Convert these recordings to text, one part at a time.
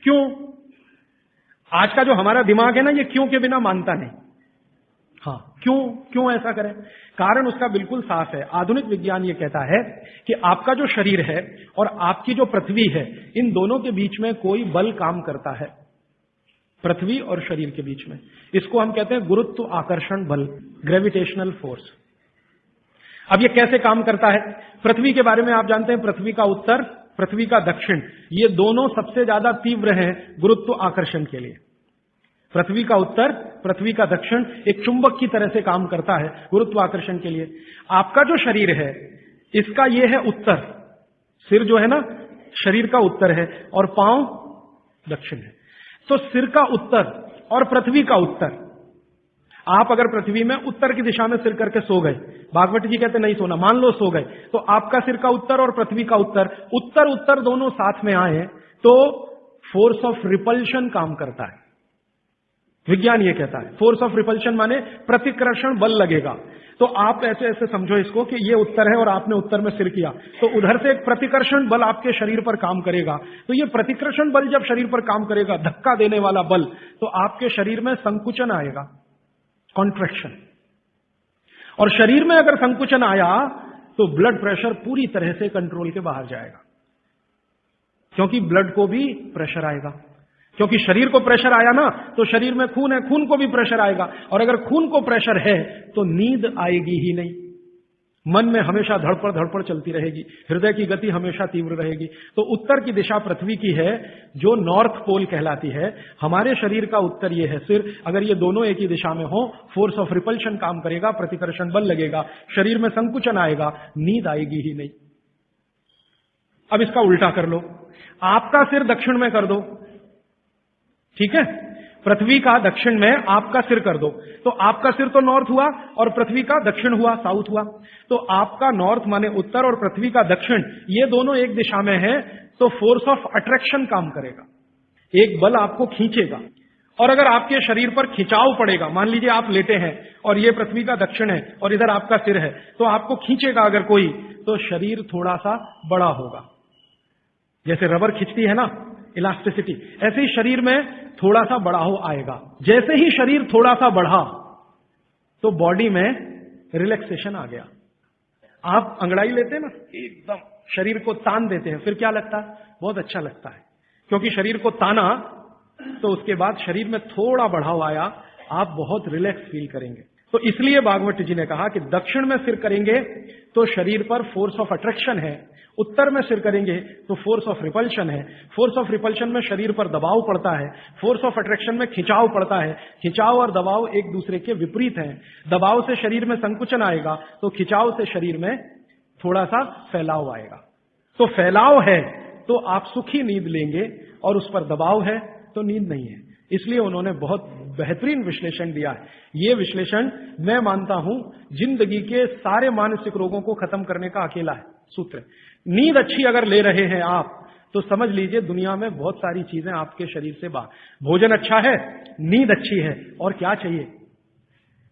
क्यों? आज का जो हमारा दिमाग है ना, ये क्यों के बिना मानता नहीं। हाँ, क्यों क्यों ऐसा करें? कारण उसका बिल्कुल साफ है। आधुनिक विज्ञान ये कहता है कि आपका जो शरीर है और आपकी जो पृथ्वी है, इन दोनों के बीच में कोई बल काम करता है, पृथ्वी और शरीर के बीच में। इसको हम कहते हैं गुरुत्व आकर्षण बल, ग्रेविटेशनल फोर्स। अब ये कैसे काम करता है? पृथ्वी के बारे में आप जानते हैं, पृथ्वी का उत्तर, पृथ्वी का दक्षिण, ये दोनों सबसे ज्यादा तीव्र हैं गुरुत्व आकर्षण के लिए। पृथ्वी का उत्तर, पृथ्वी का दक्षिण एक चुंबक की तरह से काम करता है गुरुत्वाकर्षण के लिए। आपका जो शरीर है, इसका ये है उत्तर, सिर जो है ना, शरीर का उत्तर है और पांव दक्षिण है। तो सिर का उत्तर और पृथ्वी का उत्तर, आप अगर पृथ्वी में उत्तर की दिशा में सिर करके सो गए, भागवत जी कहते नहीं सोना, मान लो सो गए, तो आपका सिर का उत्तर और पृथ्वी का उत्तर, उत्तर उत्तर दोनों साथ में आए तो फोर्स ऑफ रिपल्शन काम करता है। विज्ञान ये कहता है फोर्स ऑफ रिपल्शन माने प्रतिकर्षण बल लगेगा। तो आप ऐसे ऐसे समझो इसको कि ये उत्तर है और आपने उत्तर में सिर किया, तो उधर से एक प्रतिकर्षण बल आपके शरीर पर काम करेगा। तो ये प्रतिकर्षण बल जब शरीर पर काम करेगा, धक्का देने वाला बल, तो आपके शरीर में संकुचन आएगा, कॉन्ट्रैक्शन। और शरीर में अगर संकुचन आया तो ब्लड प्रेशर पूरी तरह से कंट्रोल के बाहर जाएगा, क्योंकि ब्लड को भी प्रेशर आएगा। क्योंकि शरीर को प्रेशर आया ना, तो शरीर में खून है, खून को भी प्रेशर आएगा, और अगर खून को प्रेशर है तो नींद आएगी ही नहीं। मन में हमेशा धड़पड़ चलती रहेगी, हृदय की गति हमेशा तीव्र रहेगी। तो उत्तर की दिशा पृथ्वी की है, जो नॉर्थ पोल कहलाती है। हमारे शरीर का उत्तर ये है सिर। अगर ये दोनों एक ही दिशा में हो, फोर्स ऑफ रिपल्शन काम करेगा, प्रतिकर्षण बल लगेगा, शरीर में संकुचन आएगा, नींद आएगी ही नहीं। अब इसका उल्टा कर लो, आपका सिर दक्षिण में कर दो, ठीक है, पृथ्वी का दक्षिण में आपका सिर कर दो, तो आपका सिर तो नॉर्थ हुआ और पृथ्वी का दक्षिण हुआ, साउथ हुआ। तो आपका नॉर्थ माने उत्तर और पृथ्वी का दक्षिण, ये दोनों एक दिशा में है, तो फोर्स ऑफ अट्रैक्शन काम करेगा, एक बल आपको खींचेगा। और अगर आपके शरीर पर खिंचाव पड़ेगा, मान लीजिए आप लेटे हैं और ये पृथ्वी का दक्षिण है और इधर आपका सिर है, तो आपको खींचेगा अगर कोई, तो शरीर थोड़ा सा बड़ा होगा। जैसे रबर खींचती है ना, इलास्टिसिटी, ऐसे ही शरीर में थोड़ा सा बढ़ाव आएगा। जैसे ही शरीर थोड़ा सा बढ़ा तो बॉडी में रिलैक्सेशन आ गया। आप अंगड़ाई लेते हैं ना, एकदम शरीर को तान देते हैं, फिर क्या लगता है? बहुत अच्छा लगता है, क्योंकि शरीर को ताना तो उसके बाद शरीर में थोड़ा बढ़ाव आया, आप बहुत रिलैक्स फील करेंगे। तो इसलिए भागवत जी ने कहा कि दक्षिण में सिर करेंगे तो शरीर पर फोर्स ऑफ अट्रैक्शन है, उत्तर में सिर करेंगे तो फोर्स ऑफ रिपल्शन है। फोर्स ऑफ रिपल्शन में शरीर पर दबाव पड़ता है, फोर्स ऑफ अट्रैक्शन में खिंचाव पड़ता है। खिंचाव और दबाव एक दूसरे के विपरीत हैं। दबाव से शरीर में संकुचन आएगा, तो खिंचाव से शरीर में थोड़ा सा फैलाव आएगा। तो फैलाव है तो आप सुखी नींद लेंगे, और उस पर दबाव है तो नींद नहीं है। इसलिए उन्होंने बहुत बेहतरीन विश्लेषण दिया है। यह विश्लेषण मैं मानता हूं जिंदगी के सारे मानसिक रोगों को खत्म करने का अकेला है सूत्र। नींद अच्छी अगर ले रहे हैं आप, तो समझ लीजिए दुनिया में बहुत सारी चीजें आपके शरीर से बाहर। भोजन अच्छा है, नींद अच्छी है, और क्या चाहिए?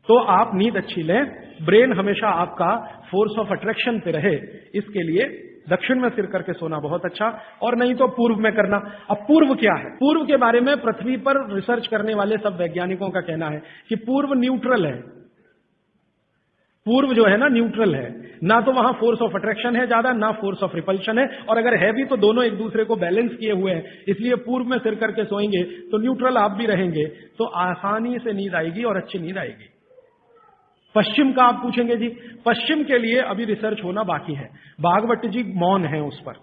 तो आप नींद अच्छी लें, ब्रेन हमेशा आपका फोर्स ऑफ अट्रैक्शन पे रहे, इसके लिए दक्षिण में सिर करके सोना बहुत अच्छा, और नहीं तो पूर्व में करना। अब पूर्व क्या है? पूर्व के बारे में पृथ्वी पर रिसर्च करने वाले सब वैज्ञानिकों का कहना है कि पूर्व न्यूट्रल है। पूर्व जो है ना, न्यूट्रल है, ना तो वहां फोर्स ऑफ अट्रैक्शन है ज्यादा, ना फोर्स ऑफ रिपल्शन है, और अगर है भी तो दोनों एक दूसरे को बैलेंस किए हुए हैं। इसलिए पूर्व में सिर करके सोएंगे तो न्यूट्रल आप भी रहेंगे, तो आसानी से नींद आएगी और अच्छी नींद आएगी। पश्चिम का आप पूछेंगे जी, पश्चिम के लिए अभी रिसर्च होना बाकी है। भागवत जी मौन है, उस पर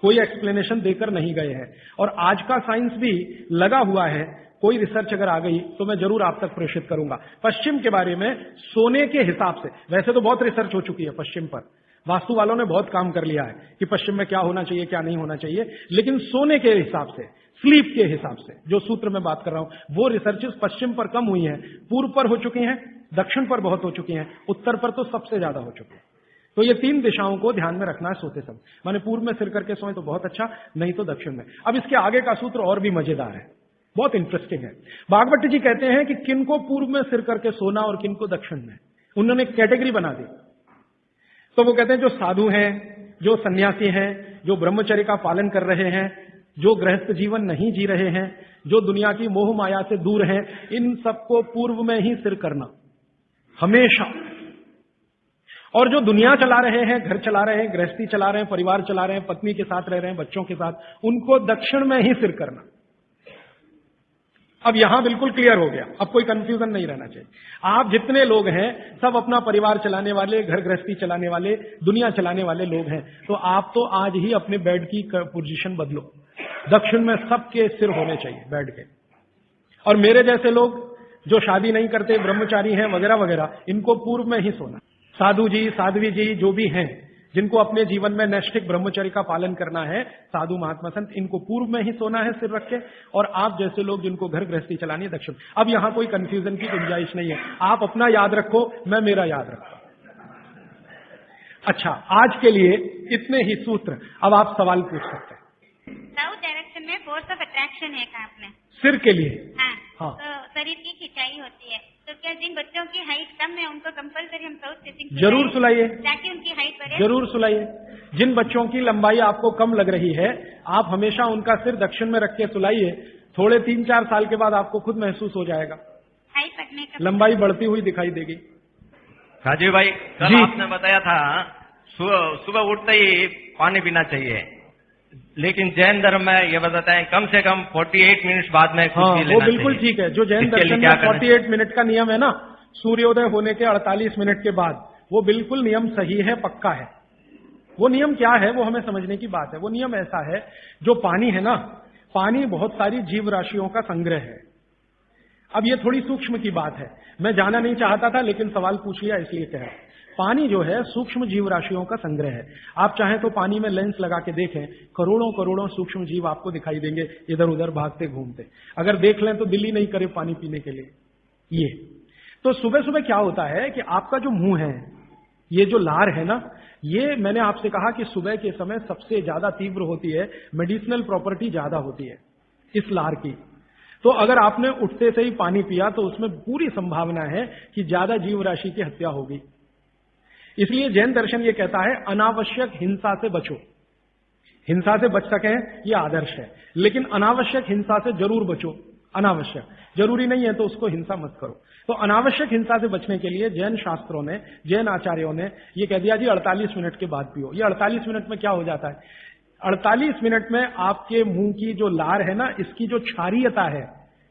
कोई एक्सप्लेनेशन देकर नहीं गए हैं, और आज का साइंस भी लगा हुआ है। कोई रिसर्च अगर आ गई तो मैं जरूर आप तक प्रेषित करूंगा। पश्चिम के बारे में सोने के हिसाब से, वैसे तो बहुत रिसर्च हो चुकी है पश्चिम पर, वास्तु वालों ने बहुत काम कर लिया है कि पश्चिम में क्या होना चाहिए क्या नहीं होना चाहिए, लेकिन सोने के हिसाब से, स्लीप के हिसाब से जो सूत्र में बात कर रहा हूं, वो रिसर्चेस पश्चिम पर कम हुई हैं, पूर्व पर हो चुकी हैं, दक्षिण पर बहुत हो चुकी हैं, उत्तर पर तो सबसे ज्यादा हो चुकी है। तो ये तीन दिशाओं को ध्यान में रखना है सोते समय। माने पूर्व में सिर करके सोए तो बहुत अच्छा, नहीं तो दक्षिण में। अब इसके आगे का सूत्र और भी मजेदार है, बहुत इंटरेस्टिंग है। भागवत जी कहते हैं कि किनको पूर्व में सिर करके सोना और किनको दक्षिण में, उन्होंने कैटेगरी बना दी। तो वो कहते हैं जो साधु हैं, जो सन्यासी हैं, जो ब्रह्मचर्य का पालन कर रहे हैं, जो गृहस्थ जीवन नहीं जी रहे हैं, जो दुनिया की मोह माया से दूर हैं, इन सबको पूर्व में ही सिर करना हमेशा। और जो दुनिया चला रहे हैं, घर चला रहे हैं, गृहस्थी चला रहे हैं, परिवार चला रहे हैं, पत्नी के साथ रह रहे हैं, बच्चों के साथ, उनको दक्षिण में ही सिर करना। अब यहां बिल्कुल क्लियर हो गया, अब कोई कंफ्यूजन नहीं रहना चाहिए। आप जितने लोग हैं सब अपना परिवार चलाने वाले, घर गृहस्थी चलाने वाले, दुनिया चलाने वाले लोग हैं, तो आप तो आज ही अपने बेड की पोजीशन बदलो। दक्षिण में सबके सिर होने चाहिए बेड के। और मेरे जैसे लोग जो शादी नहीं करते, ब्रह्मचारी हैं वगैरह वगैरह, इनको पूर्व में ही सोना। साधु जी, साध्वी जी जो भी हैं, जिनको अपने जीवन में नैष्ठिक ब्रह्मचर्य का पालन करना है, साधु महात्मा संत, इनको पूर्व में ही सोना है सिर रख के। और आप जैसे लोग जिनको घर गृहस्थी चलानी है, दक्षिण। अब यहां कोई कंफ्यूजन की गुंजाइश नहीं है, आप अपना याद रखो, मैं मेरा याद रखता हूं। अच्छा, आज के लिए इतने ही सूत्र। अब आप सवाल पूछ सकते हैं। साउथ डायरेक्शन में फोर्स ऑफ अट्रैक्शन है कहा आपने? सिर के लिए। हाँ। हाँ। तो शरीर की खिंचाई होती है, तो क्या जिन बच्चों की हाइट कम है उनको कंपलसरी हम साउथ फेसिंग जरूर सुलाइए, ताकि उनकी हाइट बढ़े? जरूर सुलाइए। जिन बच्चों की लंबाई आपको कम लग रही है, आप हमेशा उनका सिर दक्षिण में रख के सुलाइए। थोड़े 3-4 साल के बाद आपको खुद महसूस हो जाएगा, हाइट बढ़ने का, लंबाई बढ़ती हुई दिखाई देगी। राजीव भाई, कल आपने बताया था सुबह उठते ही पानी पीना चाहिए, लेकिन जैन धर्म में ये बताते हैं कम से कम 48 मिनट बाद में कुछ भी लेना वो बिल्कुल ठीक है। जो जैन दर्शन में 48 मिनट का नियम है ना, सूर्योदय होने के 48 मिनट के बाद, वो बिल्कुल नियम सही है, पक्का है। वो नियम क्या है वो हमें समझने की बात है। वो नियम ऐसा है, जो पानी है ना, पानी बहुत सारी जीव राशियों का संग्रह है। अब ये थोड़ी सूक्ष्म की बात है, मैं जाना नहीं चाहता था लेकिन सवाल पूछ लिया इसलिए कह रहा हूं। पानी जो है सूक्ष्म जीव राशियों का संग्रह है। आप चाहें तो पानी में लेंस लगा के देखें, करोड़ों करोड़ों सूक्ष्म जीव आपको दिखाई देंगे इधर उधर भागते घूमते। अगर देख लें तो दिल ही नहीं करे पानी पीने के लिए। ये तो सुबह सुबह क्या होता है कि आपका जो मुंह है, ये जो लार है ना, ये मैंने आपसे कहा कि सुबह के समय सबसे ज्यादा तीव्र होती है, मेडिसिनल प्रॉपर्टी ज्यादा होती है इस लार की। तो अगर आपने उठते से ही पानी पिया तो उसमें पूरी संभावना है कि ज्यादा जीव राशि की हत्या होगी। इसलिए जैन दर्शन ये कहता है अनावश्यक हिंसा से बचो। हिंसा से बच सकें ये आदर्श है, लेकिन अनावश्यक हिंसा से जरूर बचो। अनावश्यक, जरूरी नहीं है तो उसको हिंसा मत करो। तो अनावश्यक हिंसा से बचने के लिए जैन शास्त्रों ने, जैन आचार्यों ने ये कह दिया जी 48 मिनट के बाद पियो। ये 48 मिनट में क्या हो जाता है, 48 मिनट में आपके मुंह की जो लार है ना, इसकी जो क्षारीयता है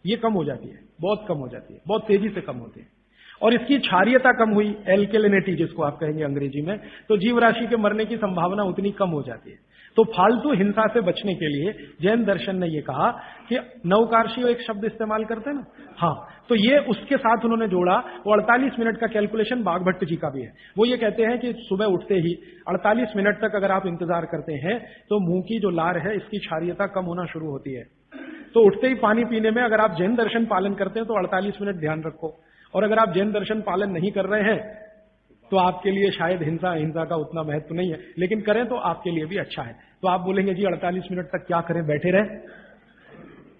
ये कम हो जाती है, बहुत कम हो जाती है, बहुत तेजी से कम होती है। और इसकी क्षारीयता कम हुई, एल्केलिनिटी जिसको आप कहेंगे अंग्रेजी में, तो जीव राशि के मरने की संभावना उतनी कम हो जाती है। तो फालतू हिंसा से बचने के लिए जैन दर्शन ने यह कहा कि नवकार्षीय एक शब्द इस्तेमाल करते हैं ना, हाँ, तो ये उसके साथ उन्होंने जोड़ा। वो 48 मिनट का कैलकुलेशन बागभट्ट जी का भी है। वो ये कहते हैं कि सुबह उठते ही 48 मिनट तक अगर आप इंतजार करते हैं तो मुंह की जो लार है इसकी क्षारीयता कम होना शुरू होती है। तो उठते ही पानी पीने में अगर आप जैन दर्शन पालन करते हैं तो 48 मिनट ध्यान रखो। और अगर आप जैन दर्शन पालन नहीं कर रहे हैं तो आपके लिए शायद हिंसा का उतना महत्व नहीं है, लेकिन करें तो आपके लिए भी अच्छा है। तो आप बोलेंगे जी 48 मिनट तक क्या करें, बैठे रहे?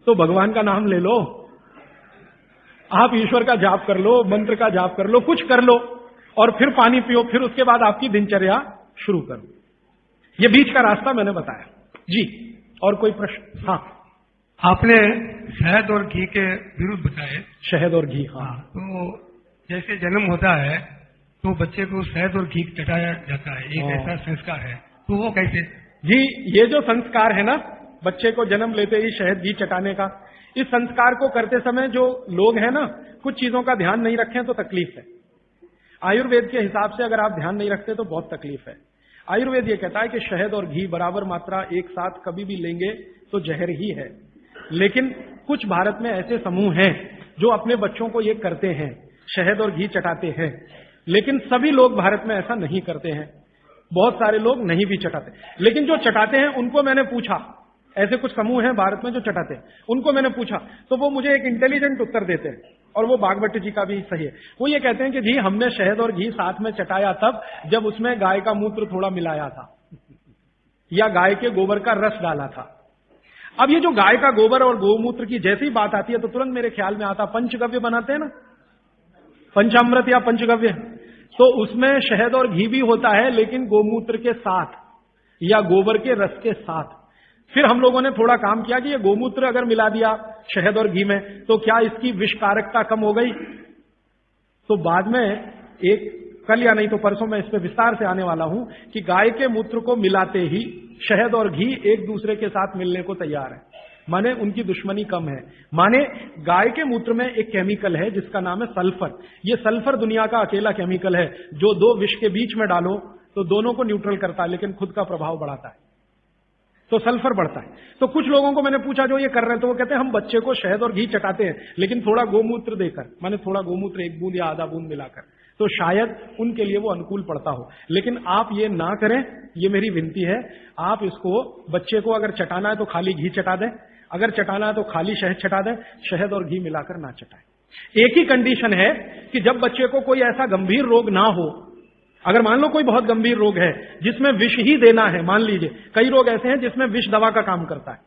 तो भगवान का नाम ले लो, आप ईश्वर का जाप कर लो, मंत्र का जाप कर लो, कुछ कर लो और फिर पानी पियो, फिर उसके बाद आपकी दिनचर्या शुरू करो। ये बीच का रास्ता मैंने बताया जी। और कोई प्रश्न? हाँ, आपने शहद और घी के विरुद्ध बताए। शहद और घी, हाँ। तो जैसे जन्म होता है तो बच्चे को शहद और घी चटाया जाता है, एक ऐसा संस्कार है, तो वो कैसे? जी, ये जो संस्कार है ना, बच्चे को जन्म लेते ही शहद घी चटाने का, इस संस्कार को करते समय जो लोग हैं ना, कुछ चीजों का ध्यान नहीं रखें तो तकलीफ है। आयुर्वेद के हिसाब से अगर आप ध्यान नहीं रखते तो बहुत तकलीफ है। आयुर्वेद ये कहता है कि शहद और घी बराबर मात्रा एक साथ कभी भी लेंगे तो जहर ही है। लेकिन कुछ भारत में ऐसे समूह हैं जो अपने बच्चों को ये करते हैं, शहद और घी चटाते हैं, लेकिन सभी लोग भारत में ऐसा नहीं करते हैं। बहुत सारे लोग नहीं भी चटाते, लेकिन जो चटाते हैं उनको मैंने पूछा, ऐसे कुछ समूह हैं भारत में जो चटाते हैं, उनको मैंने पूछा तो वो मुझे एक इंटेलिजेंट उत्तर देते हैं, और वो बागभट्ट जी का भी सही है। वो ये कहते हैं कि जी हमने शहद और घी साथ में चटाया तब जब उसमें गाय का मूत्र थोड़ा मिलाया था या गाय के गोबर का रस डाला था। अब ये जो गाय का गोबर और गोमूत्र की जैसी बात आती है तो तुरंत मेरे ख्याल में आता, पंचगव्य बनाते हैं ना, पंचामृत या पंचगव्य, तो उसमें शहद और घी भी होता है लेकिन गोमूत्र के साथ या गोबर के रस के साथ। फिर हम लोगों ने थोड़ा काम किया कि ये गोमूत्र अगर मिला दिया शहद और घी में तो क्या इसकी विषकारकता कम हो गई। तो बाद में एक कल या नहीं तो परसों मैं इस पे विस्तार से आने वाला हूं कि गाय के मूत्र को मिलाते ही शहद और घी एक दूसरे के साथ मिलने को तैयार है, माने उनकी दुश्मनी कम है। माने गाय के मूत्र में एक केमिकल है जिसका नाम है सल्फर। ये सल्फर दुनिया का अकेला केमिकल है जो दो विष के बीच में डालो तो दोनों को न्यूट्रल करता है लेकिन खुद का प्रभाव बढ़ाता है, तो सल्फर बढ़ता है। तो कुछ लोगों को मैंने पूछा जो ये कर रहे हैं तो वो कहते हैं हम बच्चे को शहद और घी चटाते हैं लेकिन थोड़ा गोमूत्र देकर, माने थोड़ा गोमूत्र 1 बूंद या आधा बूंद मिलाकर, तो शायद उनके लिए वो अनुकूल पड़ता हो। लेकिन आप ये ना करें, ये मेरी विनती है। आप इसको बच्चे को अगर चटाना है तो खाली घी चटा दें, अगर चटाना है तो खाली शहद चटा दें, शहद और घी मिलाकर ना चटाएं। एक ही कंडीशन है कि जब बच्चे को कोई ऐसा गंभीर रोग ना हो, अगर मान लो कोई बहुत गंभीर रोग है जिसमें विष ही देना है, मान लीजिए कई रोग ऐसे हैं जिसमें विष दवा का काम करता है,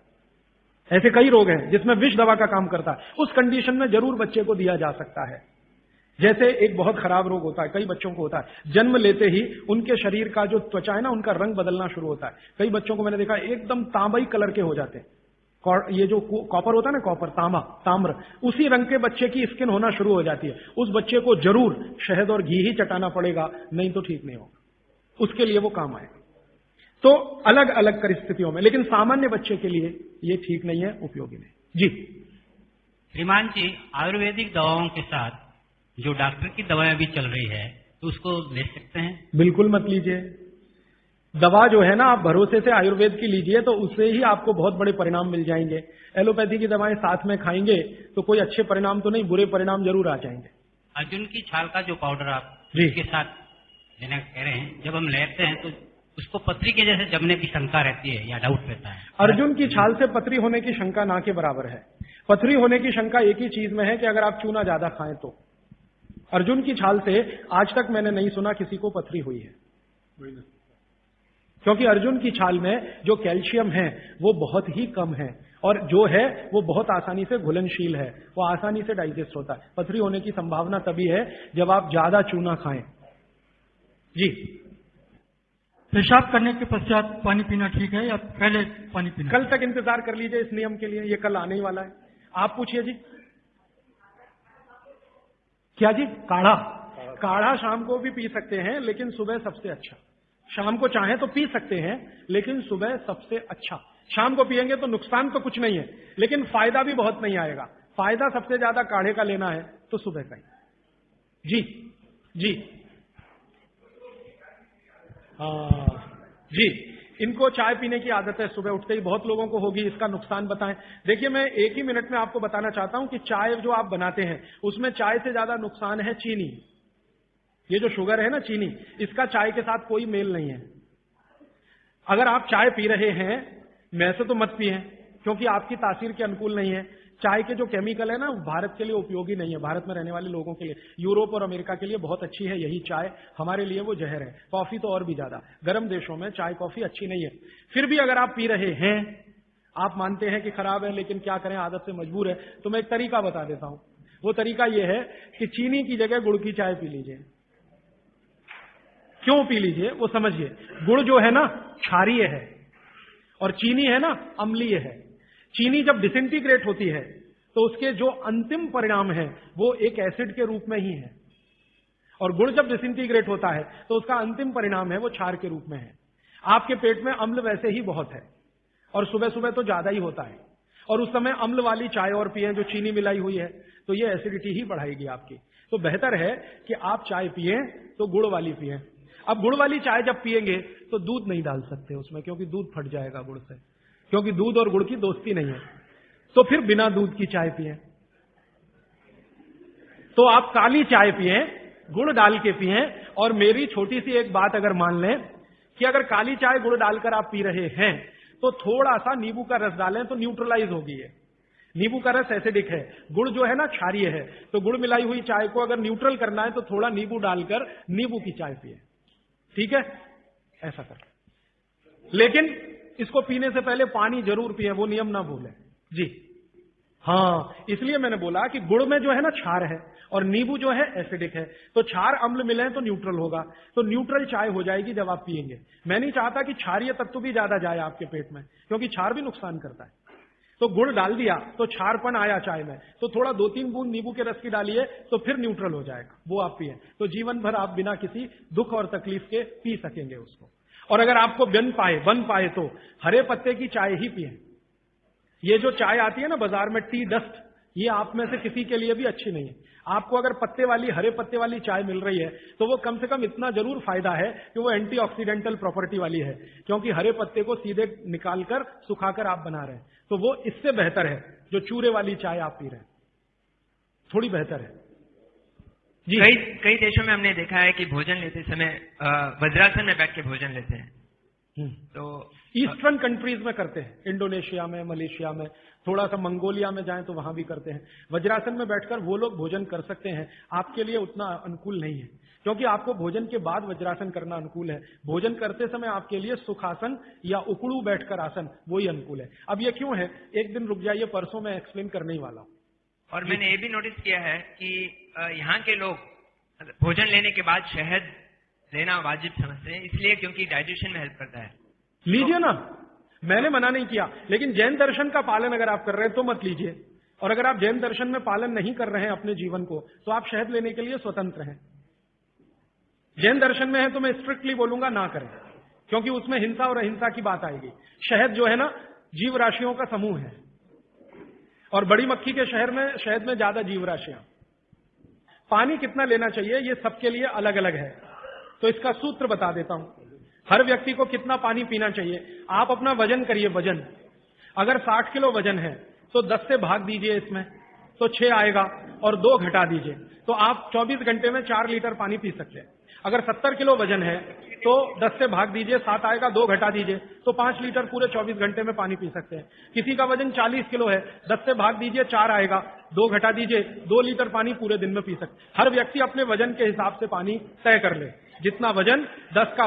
ऐसे कई रोग हैं जिसमें विष दवा का काम करता है, उस कंडीशन में जरूर बच्चे को दिया जा सकता है। जैसे एक बहुत खराब रोग होता है, कई बच्चों को होता है, जन्म लेते ही उनके शरीर का जो त्वचा है ना उनका रंग बदलना शुरू होता है। कई बच्चों को मैंने देखा एकदम तांबई कलर के हो जाते हैं, ये जो कॉपर होता है ना, कॉपर, ताम्र, उसी रंग के बच्चे की स्किन होना शुरू हो जाती है। उस बच्चे को जरूर शहद और घी ही चटाना पड़ेगा, नहीं तो ठीक नहीं होगा, उसके लिए वो काम आएगा। तो अलग अलग परिस्थितियों में, लेकिन सामान्य बच्चे के लिए ये ठीक नहीं है, उपयोगी नहीं। जी श्रीमान जी, आयुर्वेदिक दवाओं के साथ जो डॉक्टर की दवाएं भी चल रही है तो उसको ले सकते हैं? बिल्कुल मत लीजिए। दवा जो है ना आप भरोसे से आयुर्वेद की लीजिए तो उससे ही आपको बहुत बड़े परिणाम मिल जाएंगे। एलोपैथी की दवाएं साथ में खाएंगे तो कोई अच्छे परिणाम तो नहीं, बुरे परिणाम जरूर आ जाएंगे। अर्जुन की छाल का जो पाउडर आप इसके साथ लेना कह रहे हैं, जब हम लेते हैं तो उसको पथरी के जैसे जमने की शंका रहती है या डाउट रहता है? अर्जुन की छाल से पथरी होने की शंका ना के बराबर है। पथरी होने की शंका एक ही चीज में है कि अगर आप चूना ज्यादा खाएं तो। अर्जुन की छाल से आज तक मैंने नहीं सुना किसी को पथरी हुई है, क्योंकि अर्जुन की छाल में जो कैल्शियम है वो बहुत ही कम है और जो है वो बहुत आसानी से घुलनशील है, वो आसानी से डाइजेस्ट होता है। पथरी होने की संभावना तभी है जब आप ज्यादा चूना खाएं। जी, पेशाब करने के पश्चात पानी पीना ठीक है या पहले पानी पीना? कल तक इंतजार कर लीजिए इस नियम के लिए, ये कल आने ही वाला है। आप पूछिए जी। क्या जी? काढ़ा शाम को भी पी सकते हैं लेकिन सुबह सबसे अच्छा। शाम को चाहे तो पी सकते हैं लेकिन सुबह सबसे अच्छा। शाम को पिएंगे तो नुकसान तो कुछ नहीं है लेकिन फायदा भी बहुत नहीं आएगा। फायदा सबसे ज्यादा काढ़े का लेना है तो सुबह का ही। जी जी जी, इनको चाय पीने की आदत है सुबह उठते ही, बहुत लोगों को होगी। इसका नुकसान बताएं। देखिए, मैं एक ही मिनट में आपको बताना चाहता हूं कि चाय जो आप बनाते हैं उसमें चाय से ज्यादा नुकसान है चीनी। ये जो शुगर है ना, चीनी, इसका चाय के साथ कोई मेल नहीं है। अगर आप चाय पी रहे हैं, मैं से तो मत पिए क्योंकि आपकी तासीर के अनुकूल नहीं है। चाय के जो केमिकल है ना, भारत के लिए उपयोगी नहीं है, भारत में रहने वाले लोगों के लिए। यूरोप और अमेरिका के लिए बहुत अच्छी है यही चाय, हमारे लिए वो जहर है। कॉफी तो और भी ज्यादा, गर्म देशों में चाय कॉफी अच्छी नहीं है। फिर भी अगर आप पी रहे हैं, आप मानते हैं कि खराब है लेकिन क्या करें, आदत से मजबूर है, तो मैं एक तरीका बता देता हूं। वो तरीका यह है कि चीनी की जगह गुड़ की चाय पी लीजिए। क्यों पी लीजिए वो समझिए। गुड़ जो है ना क्षारीय है और चीनी है ना अम्लीय है। चीनी जब डिसइंटीग्रेट होती है तो उसके जो अंतिम परिणाम है वो एक एसिड के रूप में ही है, और गुड़ जब डिसइंटीग्रेट होता है तो उसका अंतिम परिणाम है वो क्षार के रूप में है। आपके पेट में अम्ल वैसे ही बहुत है और सुबह सुबह तो ज्यादा ही होता है, और उस समय अम्ल वाली चाय और पिए जो चीनी मिलाई हुई है तो ये एसिडिटी ही बढ़ाएगी आपकी। तो बेहतर है कि आप चाय पिए तो गुड़ वाली पिए। अब गुड़ वाली चाय जब पिएंगे तो दूध नहीं डाल सकते उसमें, क्योंकि दूध फट जाएगा गुड़ से, क्योंकि दूध और गुड़ की दोस्ती नहीं है। तो फिर बिना दूध की चाय पिए। तो आप काली चाय पिए, गुड़ डाल के पिए। और मेरी छोटी सी एक बात अगर मान लें कि अगर काली चाय गुड़ डालकर आप पी रहे हैं तो थोड़ा सा नींबू का रस डालें तो न्यूट्रलाइज होगी ये। नींबू का रस एसिडिक है, गुड़ जो है ना क्षारीय है, तो गुड़ मिलाई हुई चाय को अगर न्यूट्रल करना है तो थोड़ा नींबू डालकर नींबू की चाय पिए। ठीक है, ऐसा कर। लेकिन इसको पीने से पहले पानी जरूर पिए, वो नियम ना भूलें। जी, हाँ, इसलिए मैंने बोला कि गुड़ में जो है ना क्षार है और नींबू जो है एसिडिक है, तो क्षार अम्ल मिले तो न्यूट्रल होगा, तो न्यूट्रल चाय हो जाएगी जब आप पिएंगे। मैं नहीं चाहता कि क्षारीय तत्व भी ज्यादा जाए आपके पेट में, क्योंकि क्षार भी नुकसान करता है। तो गुड़ डाल दिया तो क्षारपन आया चाय में, तो थोड़ा 2-3 बूंद नींबू के रस की डालिए तो फिर न्यूट्रल हो जाएगा, वो आप पिए, तो जीवन भर आप बिना किसी दुख और तकलीफ के पी सकेंगे उसको। और अगर आपको बन पाए तो हरे पत्ते की चाय ही पिए। ये जो चाय आती है ना बाजार में टी डस्ट, ये आप में से किसी के लिए भी अच्छी नहीं है। आपको अगर हरे पत्ते वाली चाय मिल रही है तो वो कम से कम इतना जरूर फायदा है कि वो एंटीऑक्सीडेंटल प्रॉपर्टी वाली है, क्योंकि हरे पत्ते को सीधे निकालकर सुखाकर आप बना रहे हैं, तो वो इससे बेहतर है जो चूरे वाली चाय आप पी रहे हैं, थोड़ी बेहतर है जी। कई देशों में हमने देखा है कि भोजन लेते समय वज्रासन में बैठ के भोजन लेते हैं, तो ईस्टर्न कंट्रीज में करते हैं, इंडोनेशिया में, मलेशिया में, थोड़ा सा मंगोलिया में जाएं तो वहां भी करते हैं। वज्रासन में बैठकर वो लोग भोजन कर सकते हैं, आपके लिए उतना अनुकूल नहीं है, क्योंकि आपको भोजन के बाद वज्रासन करना अनुकूल है। भोजन करते समय आपके लिए सुखासन या उकड़ू बैठकर आसन वही अनुकूल है। अब ये क्यों है, एक दिन रुक जाइए, परसों मैं एक्सप्लेन करने ही वाला हूं। और मैंने ये भी नोटिस किया है कि यहाँ के लोग भोजन लेने के बाद शहद लेना वाजिब समझते हैं, इसलिए क्योंकि डाइजेशन में हेल्प करता है। लीजिए ना, मैंने मना नहीं किया, लेकिन जैन दर्शन का पालन अगर आप कर रहे हैं तो मत लीजिए, और अगर आप जैन दर्शन में पालन नहीं कर रहे हैं अपने जीवन को, तो आप शहद लेने के लिए स्वतंत्र हैं। जैन दर्शन में है तो मैं स्ट्रिक्टली बोलूंगा ना करें, क्योंकि उसमें हिंसा और अहिंसा की बात आएगी। शहद जो है ना जीव राशियों का समूह है, और बड़ी मक्खी के शहद में ज्यादा जीव राशियां। पानी कितना लेना चाहिए ये सबके लिए अलग अलग है, तो इसका सूत्र बता देता हूं। हर व्यक्ति को कितना पानी पीना चाहिए, आप अपना वजन करिए। वजन अगर 60 किलो वजन है तो 10 से भाग दीजिए इसमें, तो 6 आएगा, और 2 घटा दीजिए, तो आप 24 घंटे में 4 लीटर पानी पी सकते हैं। अगर 70 किलो वजन है तो 10 से भाग दीजिए, 7 आएगा, 2 घटा दीजिए, तो 5 लीटर पूरे 24 घंटे में पानी पी सकते हैं। किसी का वजन 40 किलो है, 10 से भाग दीजिए, 4 आएगा, 2 घटा दीजिए, 2 लीटर पानी पूरे दिन में पी सकते हैं। हर व्यक्ति अपने वजन के हिसाब से पानी तय कर ले, जितना वजन 10 का